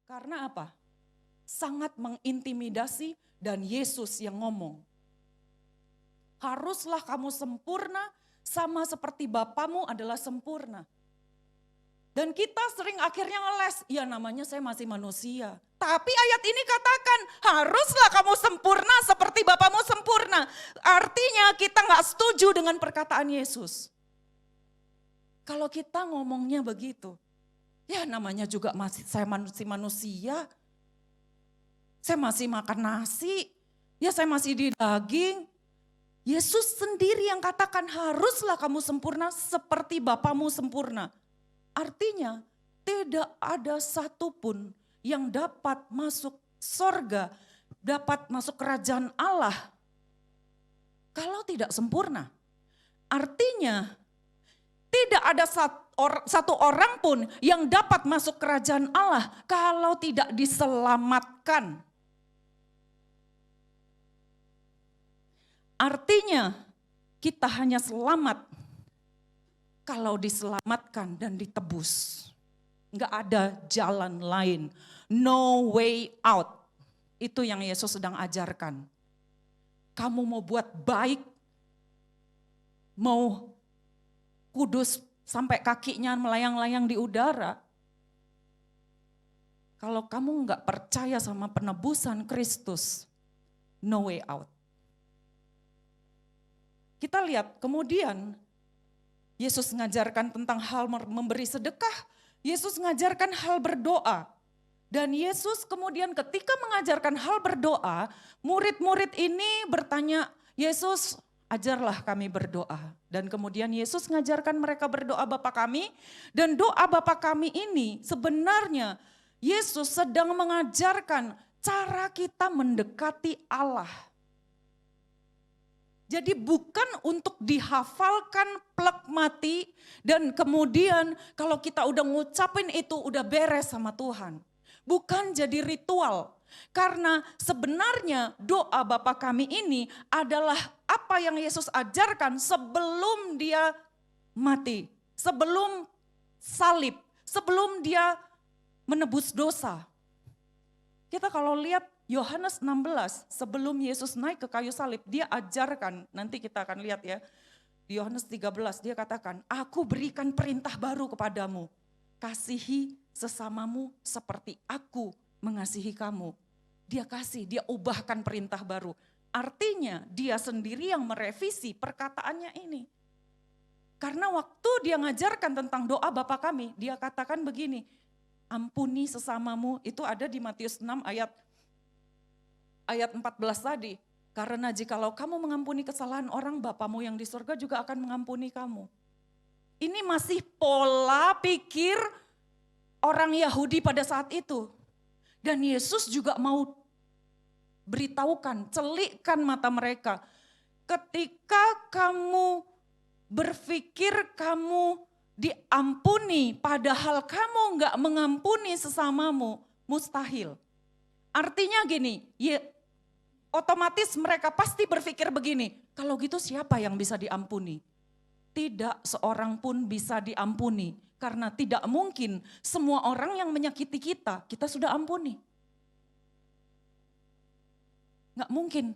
Karena apa? Sangat mengintimidasi dan Yesus yang ngomong. Haruslah kamu sempurna sama seperti Bapamu adalah sempurna. Dan kita sering akhirnya ngeles, ya namanya saya masih manusia. Tapi ayat ini katakan, haruslah kamu sempurna seperti Bapamu sempurna. Artinya kita gak setuju dengan perkataan Yesus. Kalau kita ngomongnya begitu, ya namanya juga saya masih manusia. Saya masih makan nasi, ya saya masih di daging. Yesus sendiri yang katakan haruslah kamu sempurna seperti Bapamu sempurna. Artinya tidak ada satupun yang dapat masuk sorga, dapat masuk kerajaan Allah kalau tidak sempurna. Artinya tidak ada satu orang pun yang dapat masuk kerajaan Allah kalau tidak diselamatkan. Artinya kita hanya selamat kalau diselamatkan dan ditebus. Enggak ada jalan lain. No way out. Itu yang Yesus sedang ajarkan. Kamu mau buat baik, mau kudus sampai kakinya melayang-layang di udara. Kalau kamu enggak percaya sama penebusan Kristus, no way out. Kita lihat kemudian Yesus mengajarkan tentang hal memberi sedekah, Yesus mengajarkan hal berdoa. Dan Yesus kemudian ketika mengajarkan hal berdoa, murid-murid ini bertanya, Yesus ajarlah kami berdoa. Dan kemudian Yesus mengajarkan mereka berdoa Bapa kami, dan doa Bapa kami ini sebenarnya Yesus sedang mengajarkan cara kita mendekati Allah. Jadi bukan untuk dihafalkan plek mati dan kemudian kalau kita udah ngucapin itu udah beres sama Tuhan. Bukan jadi ritual. Karena sebenarnya doa Bapa kami ini adalah apa yang Yesus ajarkan sebelum dia mati. Sebelum salib, sebelum dia menebus dosa. Kita kalau lihat Yohanes 16, sebelum Yesus naik ke kayu salib, dia ajarkan, nanti kita akan lihat ya, di Yohanes 13 dia katakan, aku berikan perintah baru kepadamu, kasihi sesamamu seperti aku mengasihi kamu. Dia kasih, dia ubahkan perintah baru. Artinya dia sendiri yang merevisi perkataannya ini. Karena waktu dia ngajarkan tentang doa Bapa kami, dia katakan begini, ampuni sesamamu, itu ada di Matius 6 ayat 14 tadi. Karena jikalau kamu mengampuni kesalahan orang, Bapamu yang di surga juga akan mengampuni kamu. Ini masih pola pikir orang Yahudi pada saat itu. Dan Yesus juga mau beritahukan, celikkan mata mereka. Ketika kamu berpikir kamu diampuni, padahal kamu enggak mengampuni sesamamu, mustahil. Artinya gini, otomatis mereka pasti berpikir begini, kalau gitu siapa yang bisa diampuni? Tidak seorang pun bisa diampuni, karena tidak mungkin semua orang yang menyakiti kita, kita sudah ampuni. Enggak mungkin.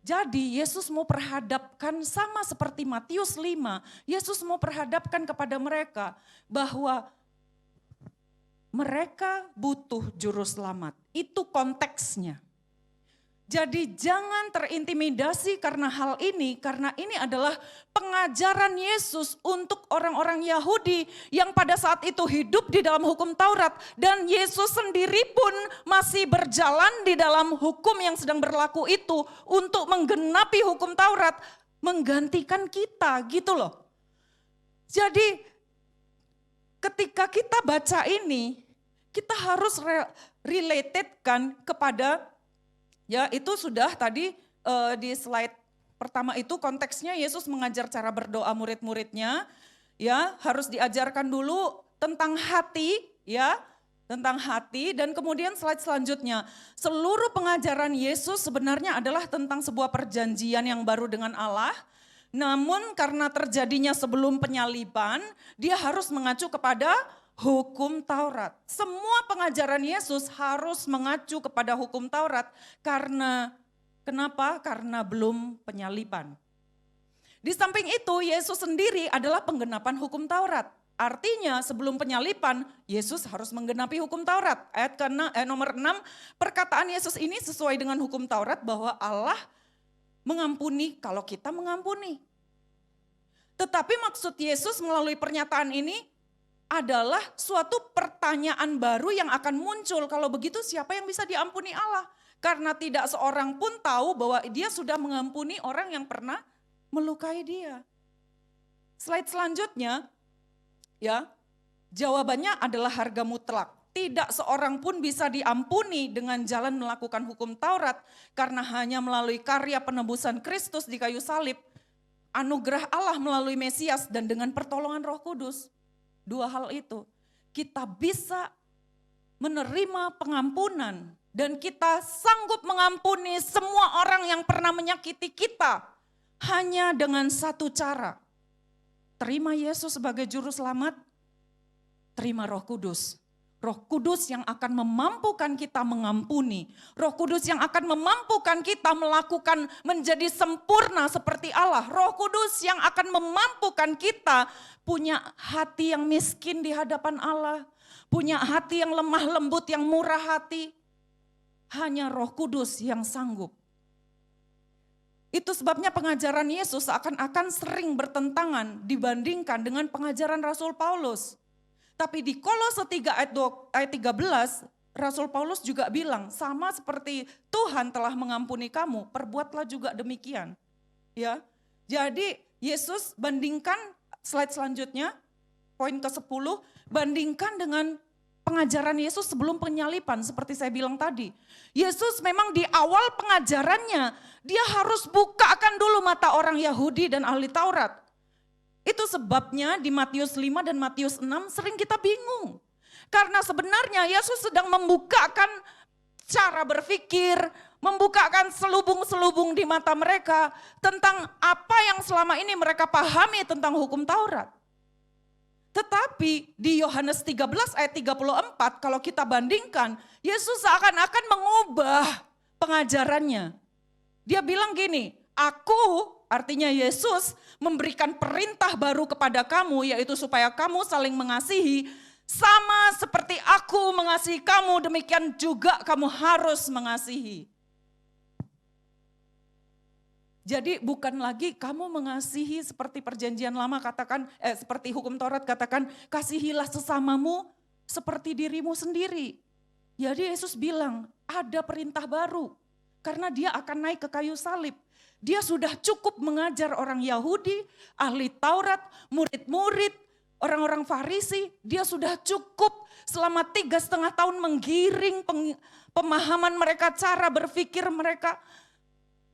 Jadi Yesus mau perhadapkan sama seperti Matius 5, Yesus mau perhadapkan kepada mereka bahwa mereka butuh juru selamat. Itu konteksnya. Jadi jangan terintimidasi karena hal ini, karena ini adalah pengajaran Yesus untuk orang-orang Yahudi yang pada saat itu hidup di dalam hukum Taurat. Dan Yesus sendiri pun masih berjalan di dalam hukum yang sedang berlaku itu untuk menggenapi hukum Taurat, menggantikan kita gitu loh. Jadi ketika kita baca ini, kita harus relatedkan kepada, ya itu sudah tadi di slide pertama itu konteksnya Yesus mengajar cara berdoa murid-muridnya, ya harus diajarkan dulu tentang hati, ya tentang hati, dan kemudian slide selanjutnya seluruh pengajaran Yesus sebenarnya adalah tentang sebuah perjanjian yang baru dengan Allah. Namun karena terjadinya sebelum penyaliban, dia harus mengacu kepada hukum Taurat. Semua pengajaran Yesus harus mengacu kepada hukum Taurat. Kenapa? Karena belum penyaliban. Di samping itu, Yesus sendiri adalah penggenapan hukum Taurat. Artinya sebelum penyaliban, Yesus harus menggenapi hukum Taurat. Ayat nomor 6, perkataan Yesus ini sesuai dengan hukum Taurat bahwa Allah mengampuni kalau kita mengampuni. Tetapi maksud Yesus melalui pernyataan ini adalah suatu pertanyaan baru yang akan muncul. Kalau begitu siapa yang bisa diampuni Allah? Karena tidak seorang pun tahu bahwa dia sudah mengampuni orang yang pernah melukai dia. Slide selanjutnya, ya, jawabannya adalah harga mutlak. Tidak seorang pun bisa diampuni dengan jalan melakukan hukum Taurat karena hanya melalui karya penebusan Kristus di kayu salib, anugerah Allah melalui Mesias dan dengan pertolongan Roh Kudus. Dua hal itu, kita bisa menerima pengampunan dan kita sanggup mengampuni semua orang yang pernah menyakiti kita hanya dengan satu cara. Terima Yesus sebagai juru selamat, terima Roh Kudus. Roh Kudus yang akan memampukan kita mengampuni. Roh Kudus yang akan memampukan kita melakukan menjadi sempurna seperti Allah. Roh Kudus yang akan memampukan kita punya hati yang miskin di hadapan Allah. Punya hati yang lemah lembut, yang murah hati. Hanya Roh Kudus yang sanggup. Itu sebabnya pengajaran Yesus akan sering bertentangan dibandingkan dengan pengajaran Rasul Paulus. Tapi di Kolose 3 ayat 13, Rasul Paulus juga bilang, sama seperti Tuhan telah mengampuni kamu, perbuatlah juga demikian. Ya, jadi Yesus bandingkan, slide selanjutnya, poin ke-10, bandingkan dengan pengajaran Yesus sebelum penyaliban, seperti saya bilang tadi. Yesus memang di awal pengajarannya, dia harus bukakan dulu mata orang Yahudi dan ahli Taurat. Itu sebabnya di Matius 5 dan Matius 6 sering kita bingung. Karena sebenarnya Yesus sedang membukakan cara berpikir, membukakan selubung-selubung di mata mereka tentang apa yang selama ini mereka pahami tentang hukum Taurat. Tetapi di Yohanes 13 ayat 34 kalau kita bandingkan, Yesus seakan-akan mengubah pengajarannya. Dia bilang gini, aku, artinya Yesus memberikan perintah baru kepada kamu, yaitu supaya kamu saling mengasihi. Sama seperti aku mengasihi kamu, demikian juga kamu harus mengasihi. Jadi bukan lagi kamu mengasihi seperti perjanjian lama katakan, seperti hukum Taurat katakan, kasihilah sesamamu seperti dirimu sendiri. Jadi Yesus bilang ada perintah baru, karena dia akan naik ke kayu salib. Dia sudah cukup mengajar orang Yahudi, ahli Taurat, murid-murid, orang-orang Farisi. Dia sudah cukup selama 3,5 tahun menggiring pemahaman mereka, cara berpikir mereka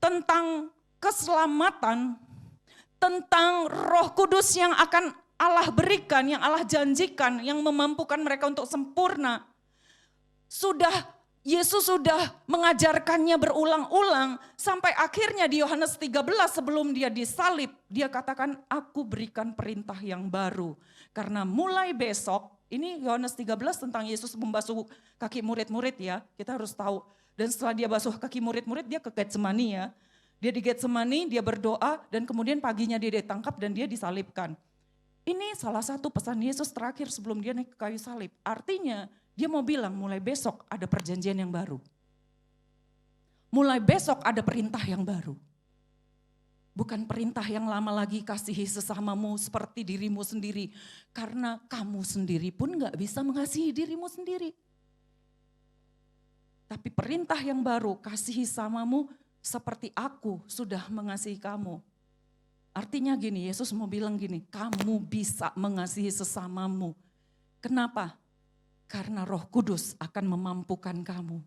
tentang keselamatan, tentang Roh Kudus yang akan Allah berikan, yang Allah janjikan, yang memampukan mereka untuk sempurna. Yesus sudah mengajarkannya berulang-ulang sampai akhirnya di Yohanes 13 sebelum dia disalib, dia katakan aku berikan perintah yang baru. Karena mulai besok, ini Yohanes 13 tentang Yesus membasuh kaki murid-murid ya, kita harus tahu. Dan setelah dia basuh kaki murid-murid dia ke Getsemani ya. Dia di Getsemani, dia berdoa dan kemudian paginya dia ditangkap dan dia disalibkan. Ini salah satu pesan Yesus terakhir sebelum dia naik ke kayu salib. Artinya dia mau bilang mulai besok ada perjanjian yang baru. Mulai besok ada perintah yang baru. Bukan perintah yang lama lagi, kasihi sesamamu seperti dirimu sendiri. Karena kamu sendiri pun gak bisa mengasihi dirimu sendiri. Tapi perintah yang baru, kasihi sesamamu seperti aku sudah mengasihi kamu. Artinya gini, Yesus mau bilang gini, kamu bisa mengasihi sesamamu. Kenapa? Karena Roh Kudus akan memampukan kamu.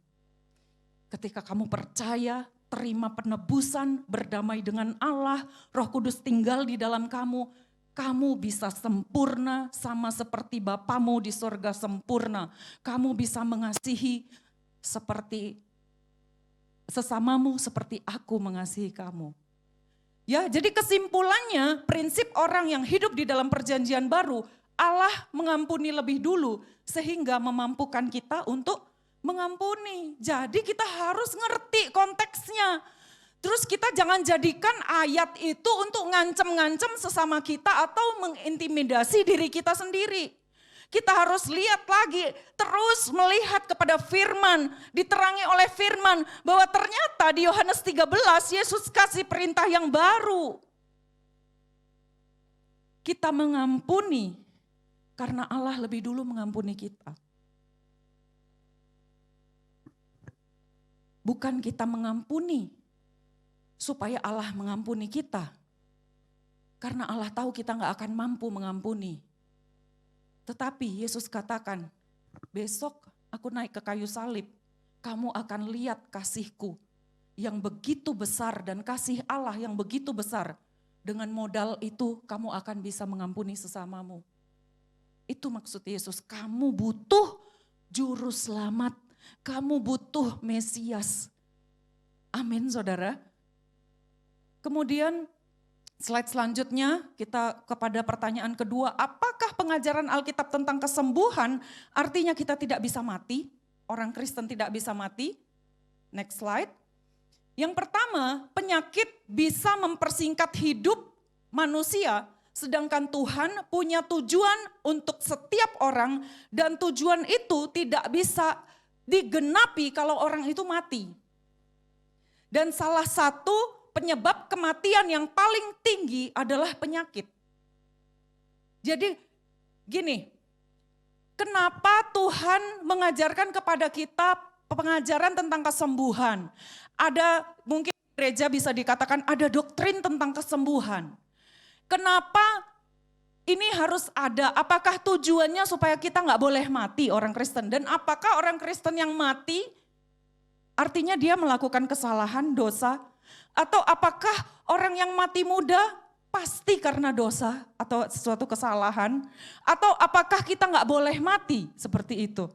Ketika kamu percaya, terima penebusan, berdamai dengan Allah, Roh Kudus tinggal di dalam kamu, kamu bisa sempurna sama seperti Bapamu di sorga sempurna. Kamu bisa mengasihi seperti sesamamu seperti aku mengasihi kamu. Ya, jadi kesimpulannya prinsip orang yang hidup di dalam perjanjian baru Allah mengampuni lebih dulu sehingga memampukan kita untuk mengampuni. Jadi kita harus ngerti konteksnya. Terus kita jangan jadikan ayat itu untuk ngancem-ngancem sesama kita atau mengintimidasi diri kita sendiri. Kita harus lihat lagi, terus melihat kepada firman, diterangi oleh firman bahwa ternyata di Yohanes 13 Yesus kasih perintah yang baru. Kita mengampuni karena Allah lebih dulu mengampuni kita. Bukan kita mengampuni supaya Allah mengampuni kita. Karena Allah tahu kita gak akan mampu mengampuni. Tetapi Yesus katakan, besok aku naik ke kayu salib, kamu akan lihat kasihku yang begitu besar dan kasih Allah yang begitu besar. Dengan modal itu kamu akan bisa mengampuni sesamamu. Itu maksud Yesus, kamu butuh juru selamat, kamu butuh Mesias. Amin saudara. Kemudian slide selanjutnya kita kepada pertanyaan kedua, apakah pengajaran Alkitab tentang kesembuhan artinya kita tidak bisa mati? Orang Kristen tidak bisa mati? Next slide. Yang pertama, penyakit bisa mempersingkat hidup manusia, sedangkan Tuhan punya tujuan untuk setiap orang dan tujuan itu tidak bisa digenapi kalau orang itu mati. Dan salah satu penyebab kematian yang paling tinggi adalah penyakit. Jadi gini, kenapa Tuhan mengajarkan kepada kita pengajaran tentang kesembuhan? Ada mungkin gereja bisa dikatakan ada doktrin tentang kesembuhan. Kenapa ini harus ada? Apakah tujuannya supaya kita nggak boleh mati orang Kristen? Dan apakah orang Kristen yang mati artinya dia melakukan kesalahan, dosa? Atau apakah orang yang mati muda pasti karena dosa atau sesuatu kesalahan? Atau apakah kita nggak boleh mati seperti itu?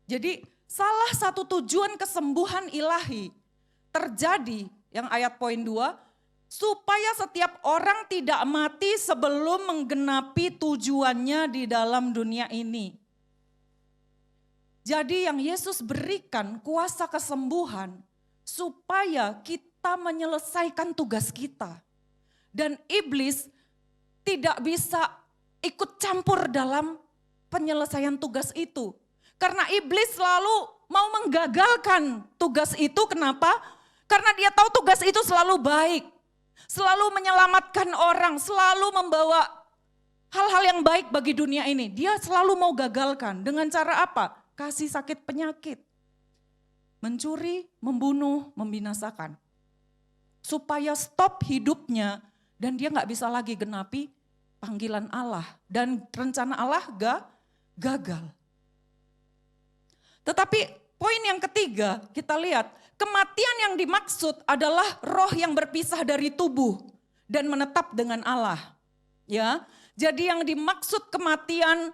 Jadi salah satu tujuan kesembuhan ilahi terjadi yang ayat poin 2, supaya setiap orang tidak mati sebelum menggenapi tujuannya di dalam dunia ini. Jadi yang Yesus berikan kuasa kesembuhan supaya kita menyelesaikan tugas kita. Dan iblis tidak bisa ikut campur dalam penyelesaian tugas itu. Karena iblis selalu mau menggagalkan tugas itu, kenapa? Karena dia tahu tugas itu selalu baik. Selalu menyelamatkan orang, selalu membawa hal-hal yang baik bagi dunia ini. Dia selalu mau gagalkan. Dengan cara apa? Kasih sakit penyakit. Mencuri, membunuh, membinasakan. Supaya stop hidupnya dan dia gak bisa lagi genapi panggilan Allah. Dan rencana Allah gagal. Tetapi poin yang ketiga kita lihat, kematian yang dimaksud adalah roh yang berpisah dari tubuh dan menetap dengan Allah. Ya, jadi yang dimaksud kematian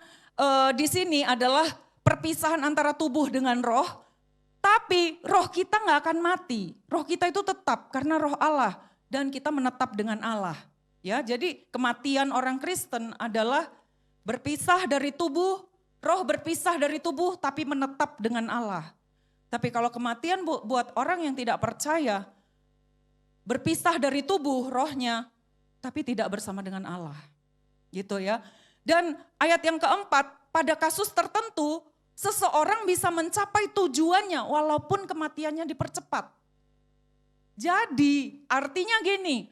di sini adalah perpisahan antara tubuh dengan roh. Tapi roh kita gak akan mati, roh kita itu tetap karena roh Allah dan kita menetap dengan Allah. Ya, jadi kematian orang Kristen adalah berpisah dari tubuh, roh berpisah dari tubuh tapi menetap dengan Allah. Tapi kalau kematian buat orang yang tidak percaya, berpisah dari tubuh rohnya tapi tidak bersama dengan Allah. Gitu ya. Dan ayat yang keempat, pada kasus tertentu seseorang bisa mencapai tujuannya walaupun kematiannya dipercepat. Jadi artinya gini,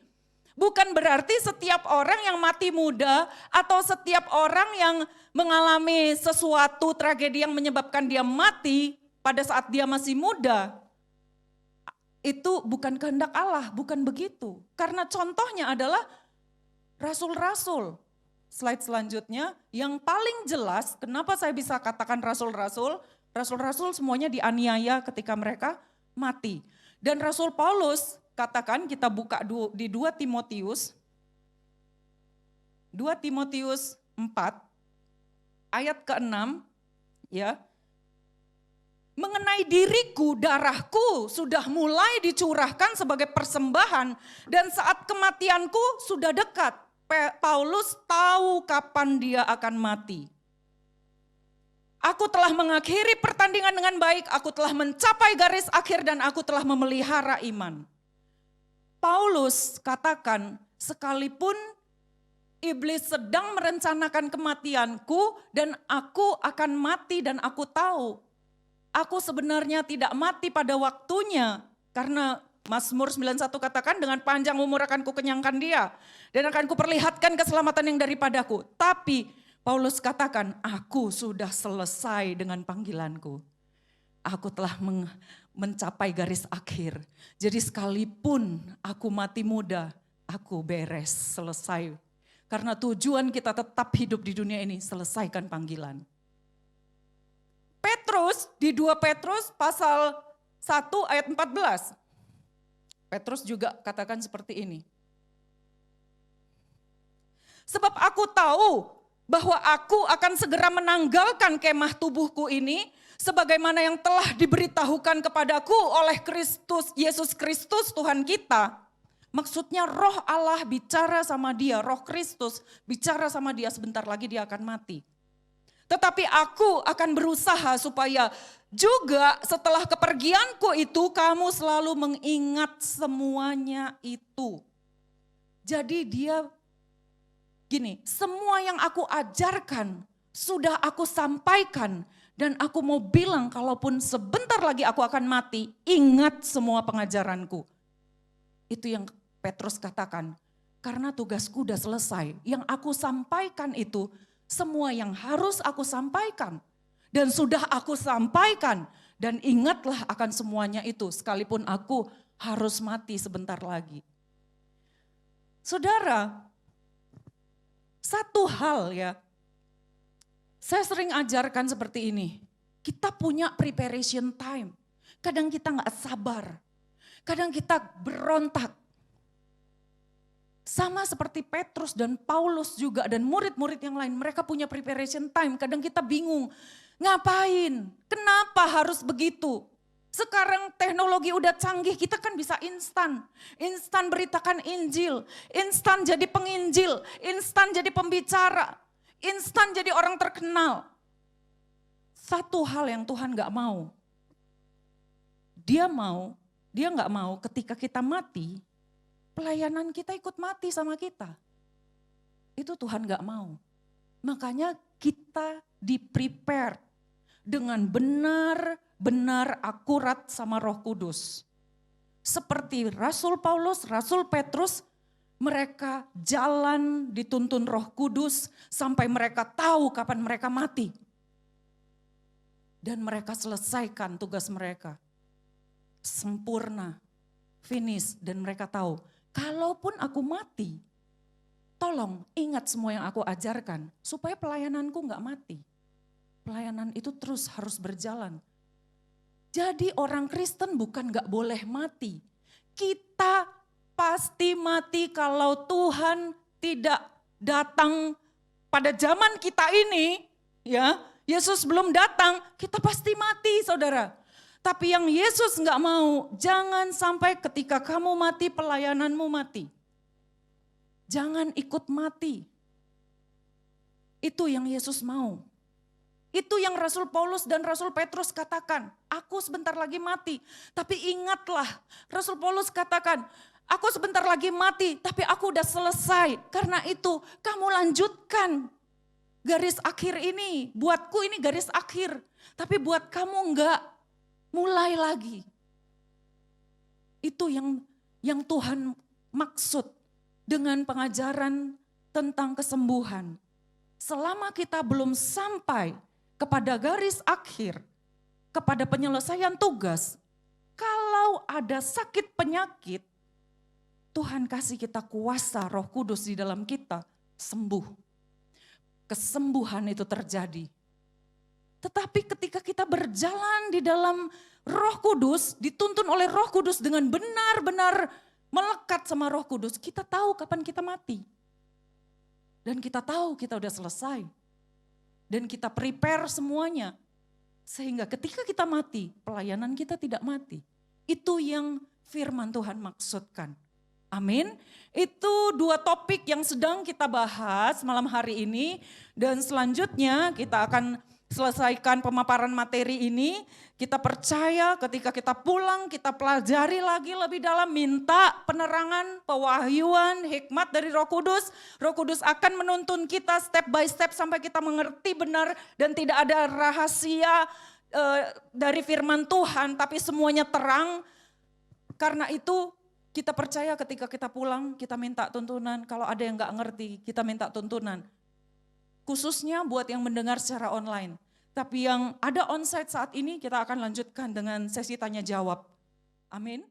bukan berarti setiap orang yang mati muda atau setiap orang yang mengalami sesuatu tragedi yang menyebabkan dia mati pada saat dia masih muda, itu bukan kehendak Allah, bukan begitu. Karena contohnya adalah rasul-rasul. Slide selanjutnya, yang paling jelas kenapa saya bisa katakan rasul-rasul, rasul-rasul semuanya dianiaya ketika mereka mati. Dan Rasul Paulus katakan, kita buka di 2 Timotius 4 ayat ke-6 ya. Mengenai diriku, darahku sudah mulai dicurahkan sebagai persembahan dan saat kematianku sudah dekat. Paulus tahu kapan dia akan mati. Aku telah mengakhiri pertandingan dengan baik, aku telah mencapai garis akhir dan aku telah memelihara iman. Paulus katakan, sekalipun iblis sedang merencanakan kematianku dan aku akan mati dan aku tahu, aku sebenarnya tidak mati pada waktunya. Karena Mazmur 91 katakan, dengan panjang umur akan kukenyangkan dia dan akan kuperlihatkan keselamatan yang daripadaku. Tapi Paulus katakan, aku sudah selesai dengan panggilanku. Aku telah mencapai garis akhir. Jadi sekalipun aku mati muda, aku beres, selesai. Karena tujuan kita tetap hidup di dunia ini, selesaikan panggilan. Petrus, di 2 Petrus pasal 1 ayat 14. Petrus juga katakan seperti ini. Sebab aku tahu bahwa aku akan segera menanggalkan kemah tubuhku ini sebagaimana yang telah diberitahukan kepadaku oleh Kristus, Yesus Kristus Tuhan kita. Maksudnya roh Allah bicara sama dia, roh Kristus bicara sama dia, sebentar lagi dia akan mati. Tetapi aku akan berusaha supaya juga setelah kepergianku itu kamu selalu mengingat semuanya itu. Jadi dia gini, semua yang aku ajarkan sudah aku sampaikan dan aku mau bilang kalaupun sebentar lagi aku akan mati, ingat semua pengajaranku. Itu yang Petrus katakan, karena tugasku udah selesai. Yang aku sampaikan itu semua yang harus aku sampaikan dan sudah aku sampaikan, dan ingatlah akan semuanya itu sekalipun aku harus mati sebentar lagi. Saudara, satu hal ya, saya sering ajarkan seperti ini. Kita punya preparation time. Kadang kita gak sabar. Kadang kita berontak. Sama seperti Petrus dan Paulus juga dan murid-murid yang lain. Mereka punya preparation time. Kadang kita bingung. Ngapain? Kenapa harus begitu? Sekarang teknologi udah canggih, kita kan bisa instan. Instan beritakan Injil, instan jadi penginjil, instan jadi pembicara, instan jadi orang terkenal. Satu hal yang Tuhan gak mau. Dia gak mau ketika kita mati, pelayanan kita ikut mati sama kita. Itu Tuhan gak mau. Makanya kita di-prepare dengan benar akurat sama Roh Kudus. Seperti Rasul Paulus, Rasul Petrus, mereka jalan dituntun Roh Kudus sampai mereka tahu kapan mereka mati. Dan mereka selesaikan tugas mereka. Sempurna, finish, dan mereka tahu, kalaupun aku mati, tolong ingat semua yang aku ajarkan supaya pelayananku gak mati. Pelayanan itu terus harus berjalan. Jadi orang Kristen bukan gak boleh mati. Kita pasti mati kalau Tuhan tidak datang pada zaman kita ini. Ya, Yesus belum datang, kita pasti mati saudara. Tapi yang Yesus gak mau, jangan sampai ketika kamu mati pelayananmu mati. Jangan ikut mati. Itu yang Yesus mau. Itu yang Rasul Paulus dan Rasul Petrus katakan, aku sebentar lagi mati. Tapi ingatlah, Rasul Paulus katakan, aku sebentar lagi mati, tapi aku udah selesai. Karena itu kamu lanjutkan garis akhir ini. Buatku ini garis akhir, tapi buat kamu enggak, mulai lagi. Itu yang Tuhan maksud dengan pengajaran tentang kesembuhan. Selama kita belum sampai kepada garis akhir, kepada penyelesaian tugas, kalau ada sakit penyakit, Tuhan kasih kita kuasa Roh Kudus di dalam kita, sembuh. Kesembuhan itu terjadi. Tetapi ketika kita berjalan di dalam Roh Kudus, dituntun oleh Roh Kudus dengan benar-benar melekat sama Roh Kudus, kita tahu kapan kita mati. Dan kita tahu kita udah selesai. Dan kita prepare semuanya. Sehingga ketika kita mati, pelayanan kita tidak mati. Itu yang firman Tuhan maksudkan. Amin. Itu dua topik yang sedang kita bahas malam hari ini. Dan selanjutnya kita akan selesaikan pemaparan materi ini. Kita percaya ketika kita pulang, kita pelajari lagi lebih dalam, minta penerangan, pewahyuan, hikmat dari Roh Kudus. Roh Kudus akan menuntun kita step by step sampai kita mengerti benar dan tidak ada rahasia dari firman Tuhan, tapi semuanya terang. Karena itu kita percaya ketika kita pulang, kita minta tuntunan. Kalau ada yang gak ngerti, kita minta tuntunan. Khususnya buat yang mendengar secara online. Tapi yang ada onsite saat ini kita akan lanjutkan dengan sesi tanya jawab. Amin.